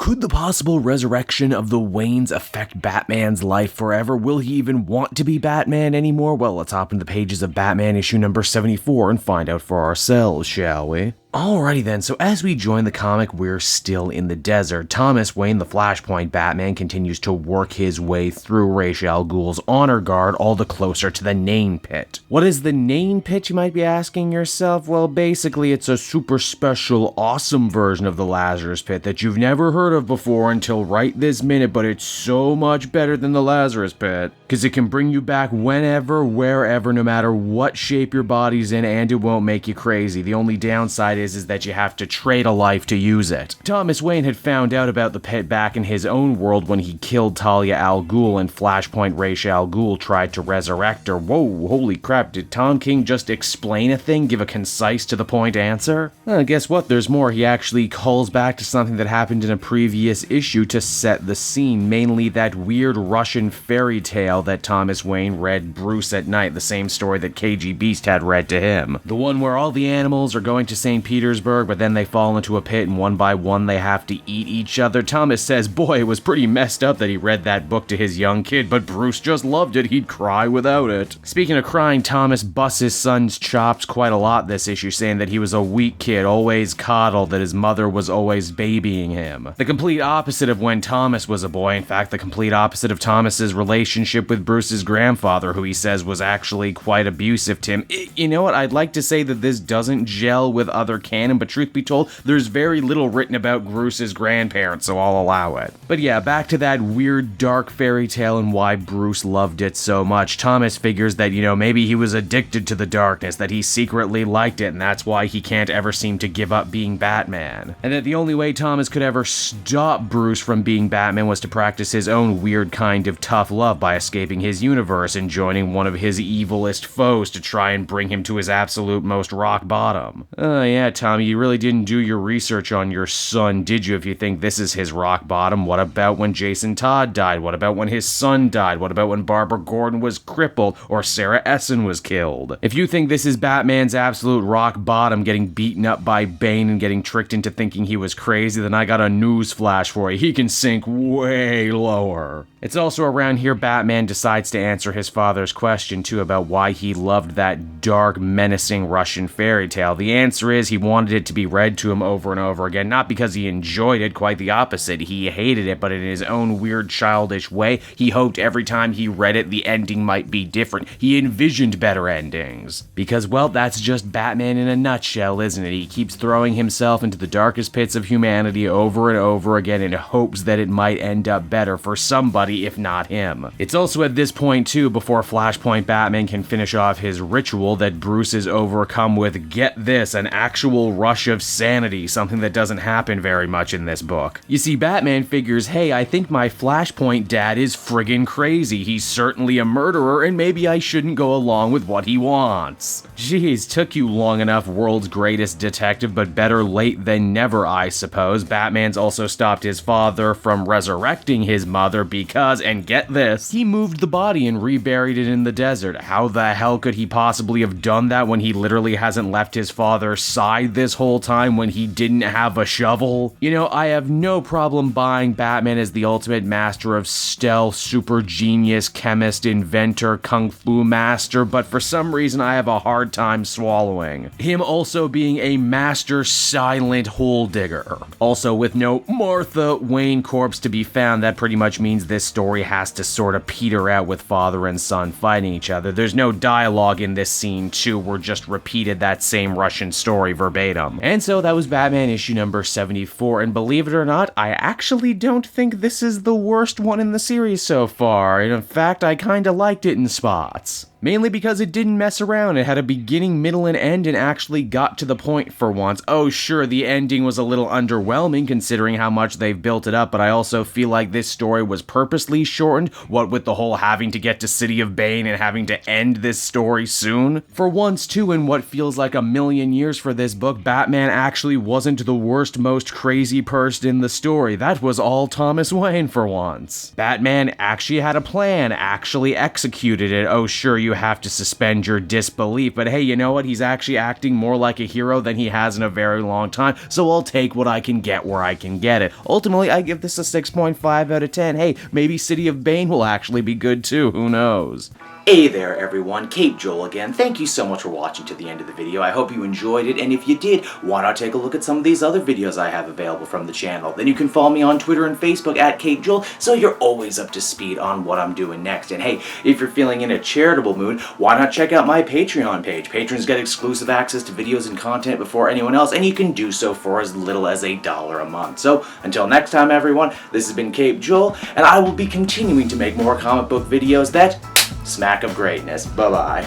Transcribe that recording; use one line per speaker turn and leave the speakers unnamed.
Could the possible resurrection of the Waynes affect Batman's life forever? Will he even want to be Batman anymore? Well, let's hop into the pages of Batman issue number 74 and find out for ourselves, shall we? Alrighty then, so as we join the comic, we're still in the desert. Thomas Wayne, the Flashpoint Batman, continues to work his way through Ra's al Ghul's honor guard all the closer to the Nain Pit. What is the Nain Pit, you might be asking yourself? Well, basically it's a super special, awesome version of the Lazarus Pit that you've never heard of before until right this minute, but it's so much better than the Lazarus Pit, because it can bring you back whenever, wherever, no matter what shape your body's in, and it won't make you crazy. The only downside is that you have to trade a life to use it. Thomas Wayne had found out about the pit back in his own world when he killed Talia al Ghul and Flashpoint Ra's al Ghul tried to resurrect her. Whoa, holy crap, did Tom King just explain a thing, give a concise to the point answer? Guess what, there's more. He actually calls back to something that happened in a previous issue to set the scene, mainly that weird Russian fairy tale that Thomas Wayne read Bruce at night, the same story that KG Beast had read to him. The one where all the animals are going to St. Petersburg, but then they fall into a pit and one by one they have to eat each other. Thomas says, boy, it was pretty messed up that he read that book to his young kid, but Bruce just loved it. He'd cry without it. Speaking of crying, Thomas busts his son's chops quite a lot this issue, saying that he was a weak kid, always coddled, that his mother was always babying him. The complete opposite of when Thomas was a boy. In fact, the complete opposite of Thomas's relationship with Bruce's grandfather, who he says was actually quite abusive to him. You know what? I'd like to say that this doesn't gel with other canon, but truth be told, there's very little written about Bruce's grandparents, so I'll allow it. But yeah, back to that weird dark fairy tale and why Bruce loved it so much. Thomas figures that, maybe he was addicted to the darkness, that he secretly liked it, and that's why he can't ever seem to give up being Batman. And that the only way Thomas could ever stop Bruce from being Batman was to practice his own weird kind of tough love by escaping his universe and joining one of his evilest foes to try and bring him to his absolute most rock bottom. Yeah, Tommy, you really didn't do your research on your son, did you, if you think this is his rock bottom? What about when Jason Todd died? What about when his son died? What about when Barbara Gordon was crippled or Sarah Essen was killed? If you think this is Batman's absolute rock bottom, getting beaten up by Bane and getting tricked into thinking he was crazy, then I got a news flash for you. He can sink way lower. It's also around here Batman decides to answer his father's question, too, about why he loved that dark, menacing Russian fairy tale. The answer is he wanted it to be read to him over and over again, not because he enjoyed it, quite the opposite. He hated it, but in his own weird, childish way, he hoped every time he read it, the ending might be different. He envisioned better endings. Because, well, that's just Batman in a nutshell, isn't it? He keeps throwing himself into the darkest pits of humanity over and over again in hopes that it might end up better for somebody, if not him. It's also at this point, too, before Flashpoint Batman can finish off his ritual, that Bruce is overcome with, get this, an actual rush of sanity, something that doesn't happen very much in this book. You see, Batman figures, hey, I think my Flashpoint dad is friggin' crazy. He's certainly a murderer, and maybe I shouldn't go along with what he wants. Jeez, took you long enough, world's greatest detective, but better late than never, I suppose. Batman's also stopped his father from resurrecting his mother because, and get this, he moved the body and reburied it in the desert. How the hell could he possibly have done that when he literally hasn't left his father's side this whole time, when he didn't have a shovel? I have no problem buying Batman as the ultimate master of stealth, super genius, chemist, inventor, kung fu master, but for some reason I have a hard time swallowing him also being a master silent hole digger. Also, with no Martha Wayne corpse to be found, that pretty much means this story has to sort of peter out with father and son fighting each other. There's no dialogue in this scene, too. We're just repeated that same Russian story verbatim. And so that was Batman issue number 74, and believe it or not, I actually don't think this is the worst one in the series so far. In fact, I kinda liked it in spots. Mainly because it didn't mess around. It had a beginning, middle, and end and actually got to the point for once. Oh, sure, the ending was a little underwhelming considering how much they've built it up, but I also feel like this story was purposely shortened, what with the whole having to get to City of Bane and having to end this story soon. For once, too, in what feels like a million years for this book, Batman actually wasn't the worst, most crazy person in the story. That was all Thomas Wayne for once. Batman actually had a plan, actually executed it. Oh, sure, you you have to suspend your disbelief. But hey, you know what? He's actually acting more like a hero than he has in a very long time, so I'll take what I can get where I can get it. Ultimately, I give this a 6.5 out of 10. Hey, maybe City of Bane will actually be good too, who knows? Hey there everyone, Cape Joel again. Thank you so much for watching to the end of the video. I hope you enjoyed it, and if you did, why not take a look at some of these other videos I have available from the channel. Then you can follow me on Twitter and Facebook at Cape Joel, so you're always up to speed on what I'm doing next. And hey, if you're feeling in a charitable mood, why not check out my Patreon page. Patrons get exclusive access to videos and content before anyone else, and you can do so for as little as $1 a month. So, until next time everyone, this has been Cape Joel, and I will be continuing to make more comic book videos that smack of greatness. Bye-bye.